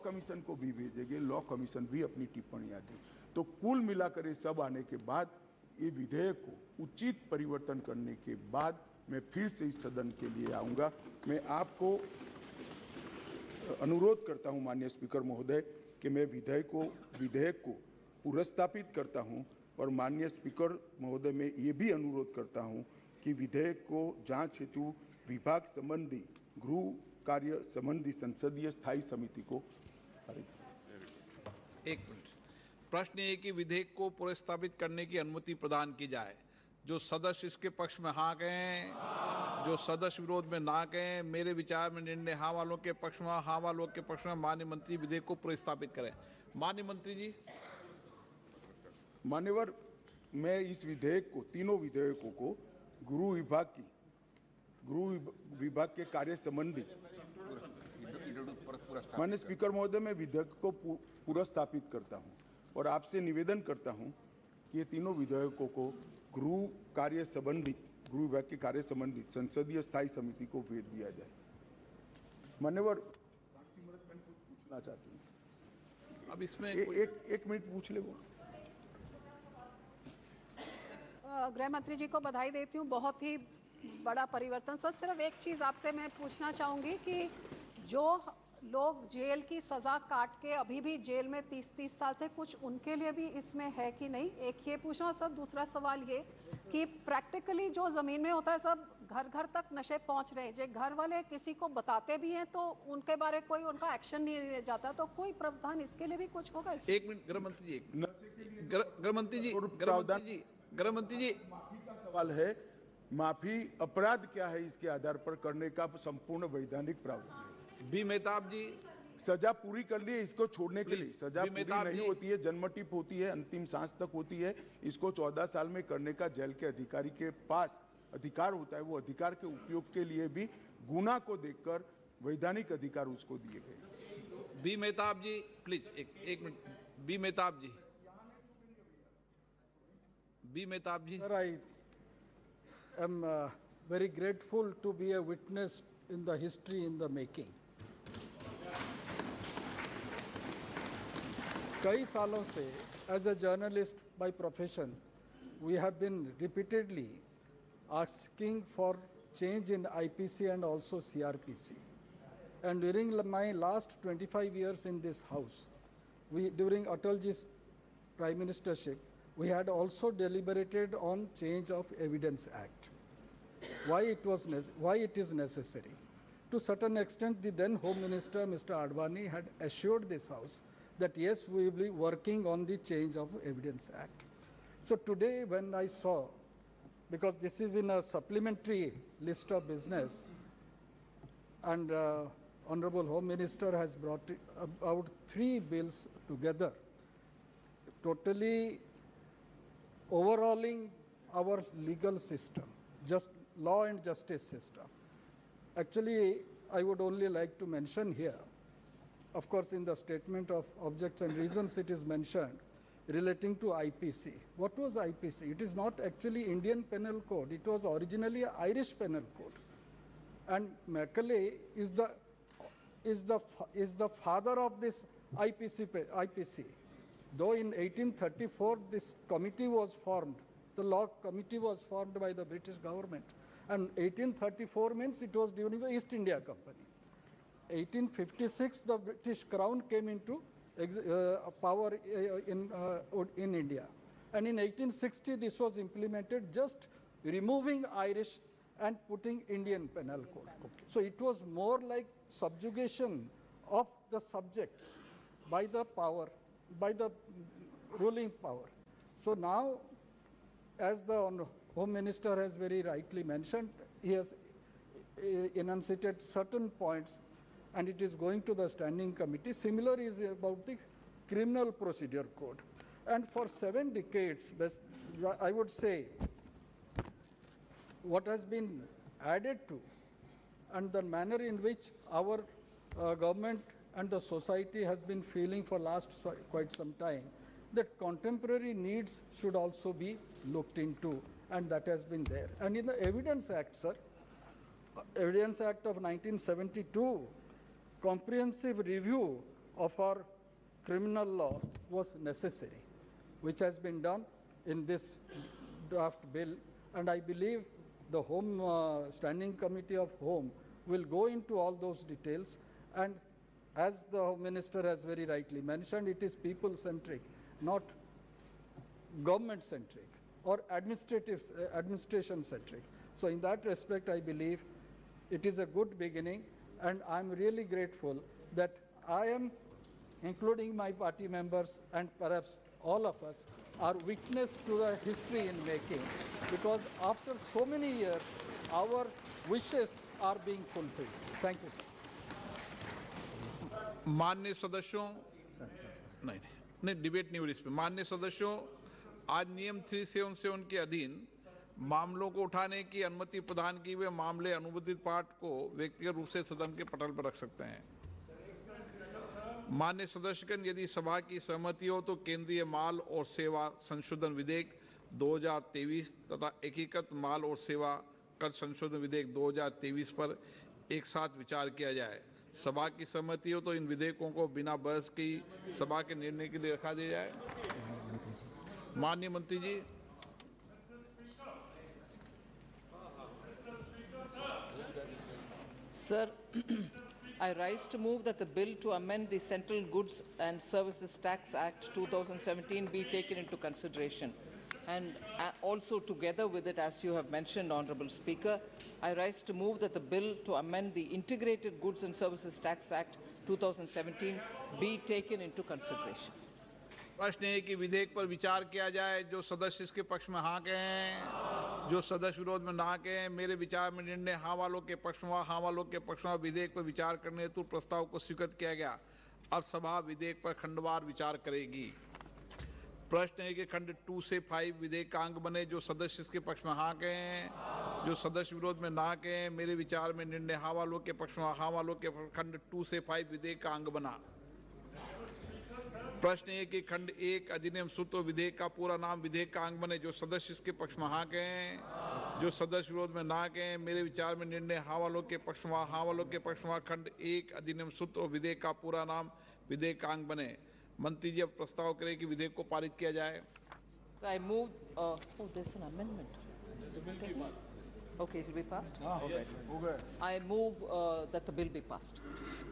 Commission को भी भेजेंगे, लॉ कमीशन भी अपनी टिप्पणियां दी। तो कुल मिलाकर ये सब आने के बाद ये विधेयक को उचित परिवर्तन करने के बाद मैं फिर से इस सदन के लिए आऊंगा। मैं आपको अनुरोध करता हूं माननीय स्पीकर महोदय कि मैं विधेयक को पुनर्स्थापित करता हूं और माननीय स्पीकर महोदय मैं ये भी अनुरोध करता हूं कि विधेयक को जांच हेतु विभाग संबंधी गृह कार्य संबंधी संसदीय स्थायी समिति को। एक मिनट, प्रश्न ये कि विधेयक को पुनर्स्थापित करने की अनुमति प्रदान की जाए। जो सदस्य इसके पक्ष में हाँ कहें, जो सदस्य विरोध में ना कहें। मेरे विचार में निर्णय हाँ वालों के पक्ष में, हाँ वालों के पक्ष में। माननीय मंत्री विधेयक को पुनर्स्थापित करें। माननीय मंत्री जी। मान्यवर, मैं इस विधेयक को, तीनों विधेयकों को गृह विभाग के कार्य संबंधी माननीय स्पीकर महोदय मैं विधेयक को पुनर्स्थापित करता हूं और आपसे निवेदन करता हूं कि ये तीनों विधेयकों को गृह विभाग के कार्य संबंधी संसदीय स्थायी समिति को भेज दिया जाए। मान्यवर, मैं कुछ पूछना चाहती हूँ। अब इसमें एक मिनट पूछ ले वो। गृह मंत्री जी को बधाई देती हूँ, बहुत ही बड़ा परिवर्तन। सर सिर्फ एक चीज़ आपसे मैं पूछना चाहूँगी कि जो लोग जेल की सज़ा काट के अभी भी जेल में 30-30 साल से, कुछ उनके लिए भी इसमें है कि नहीं, एक ये पूछना। सर दूसरा सवाल ये कि प्रैक्टिकली जो ज़मीन में होता है सब घर घर तक नशे पहुंच रहे हैं, जो घर वाले किसी को बताते भी हैं तो उनके बारे कोई उनका एक्शन नहीं लिया जाता, तो कोई प्रावधान इसके लिए भी कुछ होगा? एक मिनट गृह मंत्री जी, गृह मंत्री जी, माफी का सवाल है। माफी अपराध क्या है इसके आधार पर करने का संपूर्ण वैधानिक प्रावधान है। बी मेहताब जी, सजा पूरी कर ली है, इसको छोड़ने के लिए सजा पूरी नहीं होती है, जन्मटिप होती है, अंतिम सांस तक होती है। इसको 14 साल में करने का जेल के अधिकारी के पास अधिकार होता है। वो अधिकार के उपयोग के लिए भी गुना को देखकर वैधानिक अधिकार उसको दिए गए। बी मेहताब जी प्लीज, एक मिनट। B Mehtab ji, Sir, I am very grateful to be a witness in the history in the making. कई सालों से as a journalist by profession, we have been repeatedly asking for change in IPC and also CRPC. And during my last 25 years in this house, during Atalji's prime ministership, we had also deliberated on change of Evidence Act. Why it is necessary? To certain extent, the then Home Minister, Mr. Advani, had assured this House that yes, we will be working on the change of Evidence Act. So today when I saw, because this is in a supplementary list of business, and Honorable Home Minister has brought about 3 bills together, totally overhauling our legal system, just law and justice system. Actually, I would only like to mention here, of course, in the statement of objects and reasons it is mentioned relating to IPC. What was IPC? It is not actually Indian Penal Code. It was originally an Irish Penal Code. And Macaulay is the father of this IPC. Though in 1834 this committee was formed, the law committee was formed by the British government, and 1834 means it was during the East India Company. 1856 the British Crown came into power in India, and in 1860 this was implemented, just removing Irish and putting Indian Penal Code. Okay. So it was more like subjugation of the subjects by the power, by the ruling power. So now, as the Home Minister has very rightly mentioned, he has enunciated certain points and it is going to the standing committee. Similar is about the Criminal Procedure Code. And for 7 decades, I would say, what has been added to and the manner in which our government and the society has been feeling for last quite some time, that contemporary needs should also be looked into, and that has been there. And in the Evidence Act, sir, Evidence Act of 1972, comprehensive review of our criminal law was necessary, which has been done in this draft bill. And I believe the Standing Committee of Home will go into all those details. And as the Home Minister has very rightly mentioned, it is people-centric, not government-centric or administration-centric. So in that respect, I believe it is a good beginning, and I'm really grateful that I am, including my party members and perhaps all of us, are witness to the history in making, because after so many years, our wishes are being fulfilled. Thank you, sir. माननीय सदस्यों, नहीं debate नहीं हो रही इस पे। माननीय सदस्यों, आज नियम 377 के अधीन मामलों को उठाने की अनुमति प्रदान की हुए मामले अनुबंधित पाठ को व्यक्तिगत रूप से सदन के पटल पर रख सकते हैं। माननीय सदस्यगण, यदि सभा की सहमति हो तो केंद्रीय माल और सेवा संशोधन विधेयक 2023 तथा एकीकृत माल और सेवा कर संशोधन विधेयक 2023 पर एक साथ विचार किया जाए। सभा की सहमति हो तो इन विधेयकों को बिना बहस की सभा के निर्णय के लिए रखा दिया जाए। माननीय मंत्री जी। Sir, I rise to move that the bill to amend the Central Goods and Services Tax Act 2017 be taken into consideration. And also together with it, as you have mentioned, Honorable Speaker, I rise to move that the bill to amend the Integrated Goods and Services Tax Act 2017 be taken into consideration. प्रश्न है कि विधेयक पर विचार किया जाए। जो सदस्य इसके पक्ष में हाँ कहें, जो सदस्य विरोध में ना कहें। मेरे विचार में निर्णय हाँ वालों के पक्ष में, हाँ वालों के पक्ष में विधेयक पर विचार करने हेतु प्रस्ताव को स्वीकृत किया गया। अब सभा विधेयक पर खंडवार विचार करेगी। प्रश्न है कि खंड 2 से 5 विधेयक का अंग बने। जो सदस्य इसके पक्ष में हाँ कहें, जो सदस्य विरोध में ना कहें। मेरे विचार में निर्णय हाँ वालों के पक्ष में, हाँ वालों के खंड 2 से 5 विधेयक का अंग बना। प्रश्न है कि खंड 1 अधिनियम सूत्र विधेयक का पूरा नाम विधेयक का अंग बने। जो सदस्य इसके पक्ष में हाँ कहें, जो सदस्य विरोध में ना कहें। मेरे विचार में निर्णय हाँ वालों के पक्ष में, हाँ वालों के पक्ष में खंड 1 अधिनियम सूत्र विधेयक का पूरा नाम विधेयक का अंग बने। मंत्री जी अब प्रस्ताव करें कि विधेयक को पारित किया जाए। So I move, oh, there's an amendment. Okay, it will be passed? I move that the bill be passed.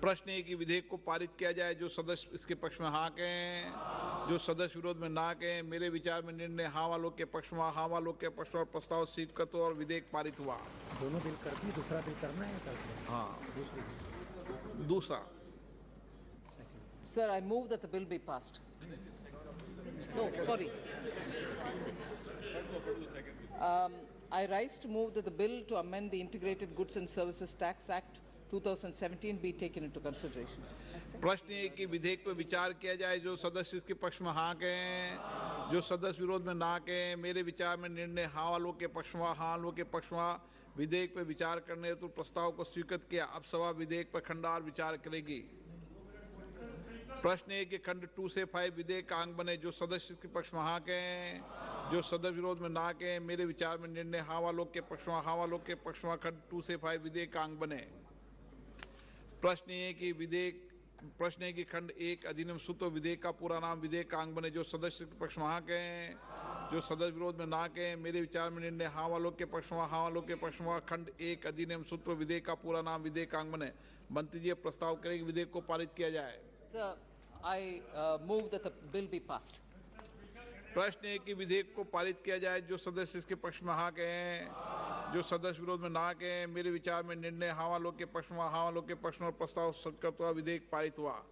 प्रश्न है कि विधेयक को पारित किया जाए। जो सदस्य इसके पक्ष में हाँ कहें, जो सदस्य विरोध में ना कहें। मेरे विचार में निर्णय हाँ वालों के पक्ष में, हाँ वालों के पक्ष में प्रस्ताव स्वीकृत हो और विधेयक पारित हुआ। दोनों बिल कर दी, दूसरा बिल करना है कल। हाँ, दूसरा। Sir, I move that the bill be passed. No, sorry. I rise to move that the bill to amend the Integrated Goods and Services Tax Act 2017 be taken into consideration. प्रश्न है कि विधेयक पर विचार किया जाए। जो सदस्य इसके पक्ष में हाँ कहें, जो सदस्य विरोध में ना कहें। मेरे विचार में निर्णय हाँ वालों के पक्ष में, हाँ वालों के पक्ष में विधेयक पर विचार करने हेतु प्रस्ताव को स्वीकृत किया। अब सभा विधेयक पर खंडवार विचार करेगी। प्रश्न है कि खंड 2 से 5 विधेयक का अंग बने। जो सदस्य के पक्ष में हाँ कहें, जो सदस्य विरोध में ना कहें। मेरे विचार में निर्णय हाँ वालों के पक्ष में, हाँ वालों के पक्ष में खंड 2 से 5 विधेयक का अंग बने। प्रश्न है कि खंड 1 अधिनियम सूत्र विधेयक का पूरा नाम विधेयक का अंग बने। जो सदस्य के पक्ष में हाँ कहें, जो सदस्य विरोध में ना कहें। मेरे विचार में निर्णय हाँ वालों के पक्ष में, हाँ वालों के पक्ष में खंड 1 अधिनियम सूत्र विधेयक का पूरा नाम विधेयक का अंग बने। मंत्री जी प्रस्ताव करें कि विधेयक को पारित किया जाए। Sir, I move that the bill be passed. प्रश्न है कि विधेयक को पारित किया जाए। जो सदस्य इसके पक्ष में हाँ कहें, जो सदस्य विरोध में ना कहें। मेरे विचार में निर्णय हाँ वालों के पक्ष में, हाँ वालों के पक्ष में प्रस्ताव स्वीकृत हुआ, विधेयक पारित हुआ।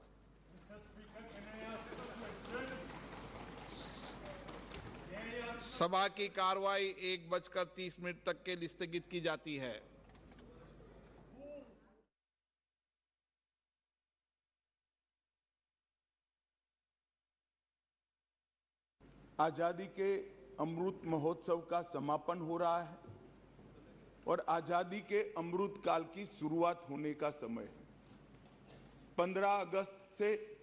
सभा की कार्रवाई 1:30 तक के लिए स्थगित की जाती है। आज़ादी के अमृत महोत्सव का समापन हो रहा है और आज़ादी के अमृत काल की शुरुआत होने का समय है। 15 अगस्त से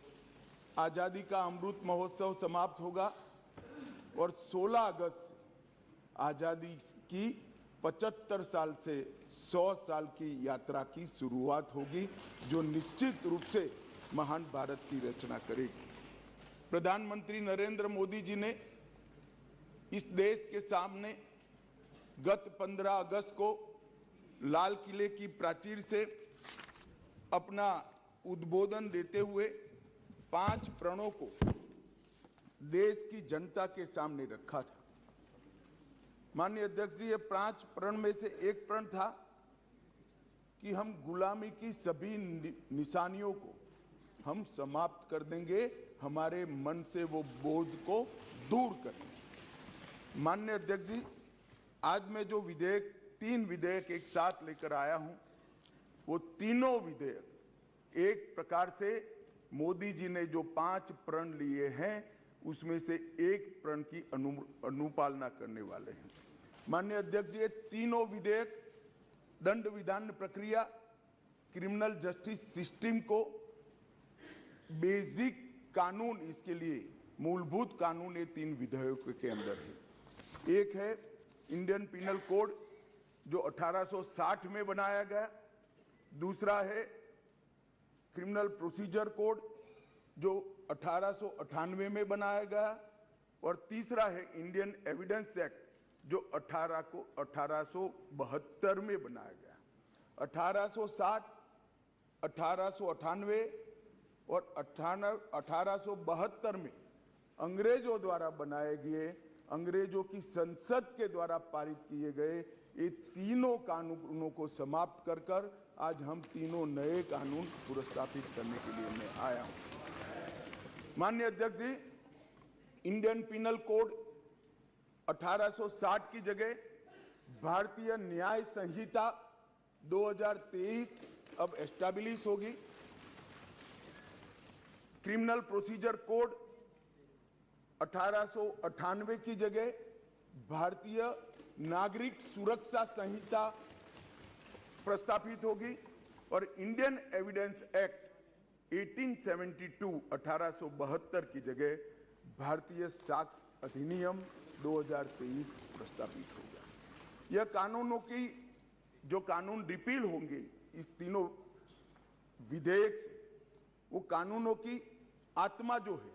आज़ादी का अमृत महोत्सव समाप्त होगा और 16 अगस्त से आज़ादी की 75 साल से 100 साल की यात्रा की शुरुआत होगी, जो निश्चित रूप से महान भारत की रचना करेगी। प्रधानमंत्री नरेंद्र मोदी जी ने इस देश के सामने गत 15 अगस्त को लाल किले की प्राचीर से अपना उद्बोधन देते हुए 5 प्रणों को देश की जनता के सामने रखा था। माननीय अध्यक्ष जी, ये 5 प्रण में से एक प्रण था कि हम गुलामी की सभी निशानियों को हम समाप्त कर देंगे, हमारे मन से वो बोझ को दूर करेंगे। माननीय अध्यक्ष जी, आज मैं जो 3 विधेयक एक साथ लेकर आया हूं, वो तीनों विधेयक एक प्रकार से मोदी जी ने जो 5 प्रण लिए हैं उसमें से एक प्रण की अनुपालना करने वाले हैं। माननीय अध्यक्ष जी, ये तीनों विधेयक दंड विधान प्रक्रिया, क्रिमिनल जस्टिस सिस्टम को बेसिक कानून, इसके लिए मूलभूत कानून ये 3 विधेयकों के अंदर है। एक है इंडियन पिनल कोड जो 1860 में बनाया गया, दूसरा है क्रिमिनल प्रोसीजर कोड जो 1898 में बनाया गया, और तीसरा है इंडियन एविडेंस एक्ट जो 1872 में बनाया गया। 1860, 1898 और 1872 में अंग्रेजों द्वारा बनाए गए, अंग्रेजों की संसद के द्वारा पारित किए गए ये तीनों कानूनों को समाप्त कर कर आज हम तीनों नए कानून पुरस्कृत करने के लिए मैं आया हूं। माननीय अध्यक्ष जी, इंडियन पिनल कोड 1860 की जगह भारतीय न्याय संहिता 2023 अब एस्टैब्लिश होगी। क्रिमिनल प्रोसीजर कोड 1898 की जगह भारतीय नागरिक सुरक्षा संहिता प्रस्तावित होगी, और इंडियन एविडेंस एक्ट 1872 की जगह भारतीय साक्ष्य अधिनियम 2023 प्रस्तावित होगा। यह कानूनों की जो कानून रिपील होंगे इस तीनों विधेयक से, वो कानूनों की आत्मा जो है,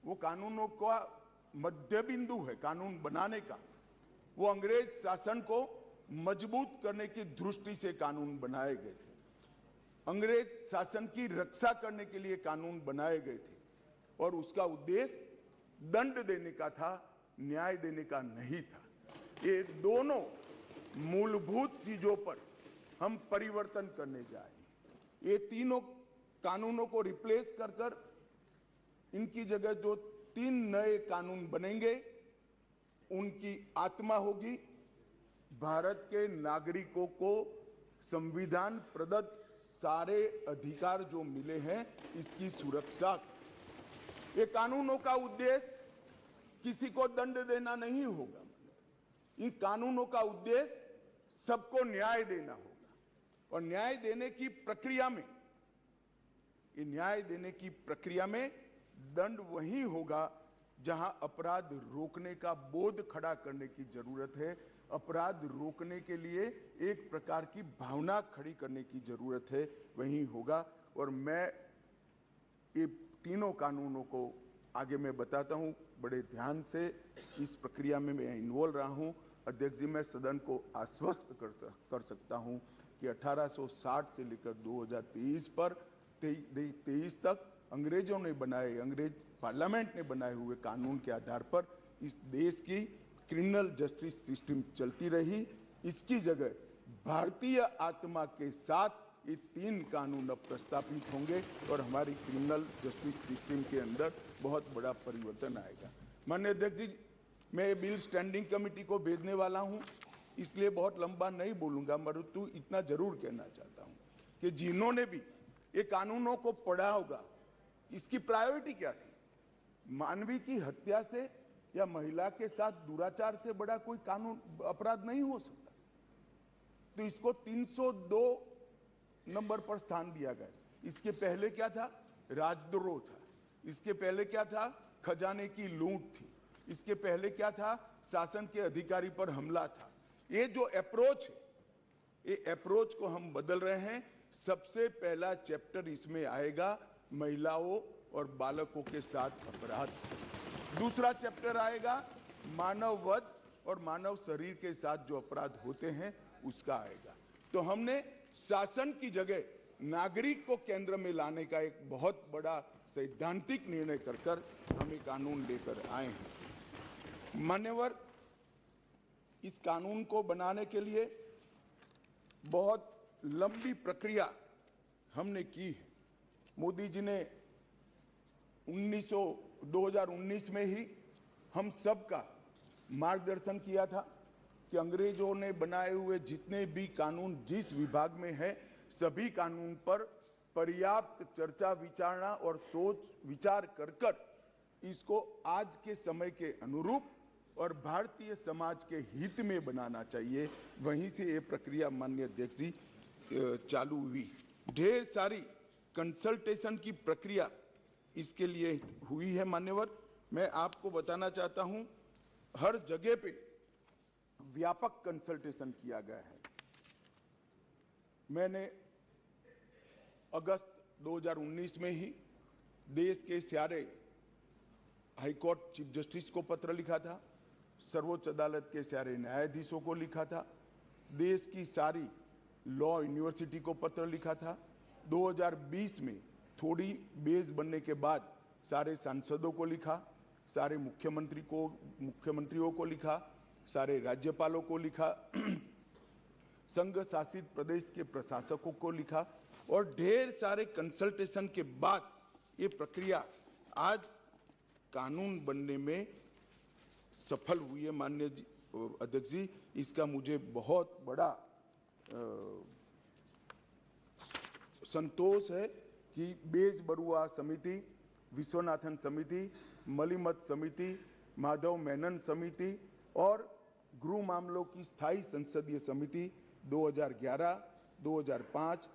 वो कानूनों का मध्य बिंदु है कानून बनाने का, वो अंग्रेज शासन को मजबूत करने की दृष्टि से कानून बनाए गए थे। अंग्रेज शासन की रक्षा करने के लिए कानून बनाए गए थे, और उसका उद्देश्य दंड देने का था, न्याय देने का नहीं था। ये दोनों मूलभूत चीजों पर हम परिवर्तन करने जाए। ये तीनों कानूनों को रिप्लेस कर कर इनकी जगह जो 3 नए कानून बनेंगे, उनकी आत्मा होगी भारत के नागरिकों को संविधान प्रदत्त सारे अधिकार जो मिले हैं इसकी सुरक्षा। ये कानूनों का उद्देश्य किसी को दंड देना नहीं होगा, इन कानूनों का उद्देश्य सबको न्याय देना होगा, और न्याय देने की प्रक्रिया में, ये न्याय देने की प्रक्रिया में दंड वही होगा जहां अपराध रोकने का बोध खड़ा करने की जरूरत है, अपराध रोकने के लिए एक प्रकार की भावना खड़ी करने की जरूरत है, वही होगा। और मैं ये तीनों कानूनों को आगे मैं बताता हूं, बड़े ध्यान से इस प्रक्रिया में मैं इन्वॉल्व रहा हूं। अध्यक्ष जी, मैं सदन को आश्वस्त कर सकता हूं कि 1860 से लेकर 2023 पर 23 तक अंग्रेजों ने बनाए, अंग्रेज पार्लियामेंट ने बनाए हुए कानून के आधार पर इस देश की क्रिमिनल जस्टिस सिस्टम चलती रही। इसकी जगह भारतीय आत्मा के साथ ये 3 कानून अब प्रस्तावित होंगे और हमारी क्रिमिनल जस्टिस सिस्टम के अंदर बहुत बड़ा परिवर्तन आएगा। माननीय अध्यक्ष जी, मैं ये बिल स्टैंडिंग कमेटी को भेजने वाला हूं, इसलिए बहुत लंबा नहीं बोलूंगा, मरुतु इतना जरूर कहना चाहता हूं कि जिन्होंने भी ये कानूनों को पढ़ा होगा, इसकी प्रायोरिटी क्या थी? मानवी की हत्या से या महिला के साथ दुराचार से बड़ा कोई कानून अपराध नहीं हो सकता, तो इसको 302 नंबर पर स्थान दिया गया। इसके पहले क्या था? राजद्रोह था। इसके पहले क्या था? खजाने की लूट थी। इसके पहले क्या था? शासन के अधिकारी पर हमला था। ये जो अप्रोच है, ये अप्रोच को हम बदल रहे हैं। सबसे पहला चैप्टर इसमें आएगा महिलाओं और बालकों के साथ अपराध। दूसरा चैप्टर आएगा मानव वध और मानव शरीर के साथ जो अपराध होते हैं उसका आएगा। तो हमने शासन की जगह नागरिक को केंद्र में लाने का एक बहुत बड़ा सैद्धांतिक निर्णय कर हम ये कानून लेकर आए हैं। मान्यवर, इस कानून को बनाने के लिए बहुत लंबी प्रक्रिया हमने की है। मोदी जी ने 2019 में ही हम सबका मार्गदर्शन किया था कि अंग्रेजों ने बनाए हुए जितने भी कानून जिस विभाग में है सभी कानून पर पर्याप्त चर्चा विचारणा और सोच विचार कर इसको आज के समय के अनुरूप और भारतीय समाज के हित में बनाना चाहिए। वहीं से ये प्रक्रिया माननीय अध्यक्ष जी चालू हुई। ढेर सारी कंसल्टेशन की प्रक्रिया इसके लिए हुई है। मान्यवर, मैं आपको बताना चाहता हूं, हर जगह पे व्यापक कंसल्टेशन किया गया है। मैंने अगस्त 2019 में ही देश के सारे हाईकोर्ट चीफ जस्टिस को पत्र लिखा था, सर्वोच्च अदालत के सारे न्यायाधीशों को लिखा था, देश की सारी लॉ यूनिवर्सिटी को पत्र लिखा था। 2020 में थोड़ी बेस बनने के बाद सारे सांसदों को लिखा, सारे मुख्यमंत्रियों को लिखा, सारे राज्यपालों को लिखा, संघ शासित प्रदेश के प्रशासकों को लिखा और ढेर सारे कंसल्टेशन के बाद ये प्रक्रिया आज कानून बनने में सफल हुई है। माननीय अध्यक्ष जी, इसका मुझे बहुत बड़ा संतोष है कि बेस बरुआ समिति, विश्वनाथन समिति, मलिमत समिति, माधव मेनन समिति और गृह मामलों की स्थायी संसदीय समिति 2011, 2005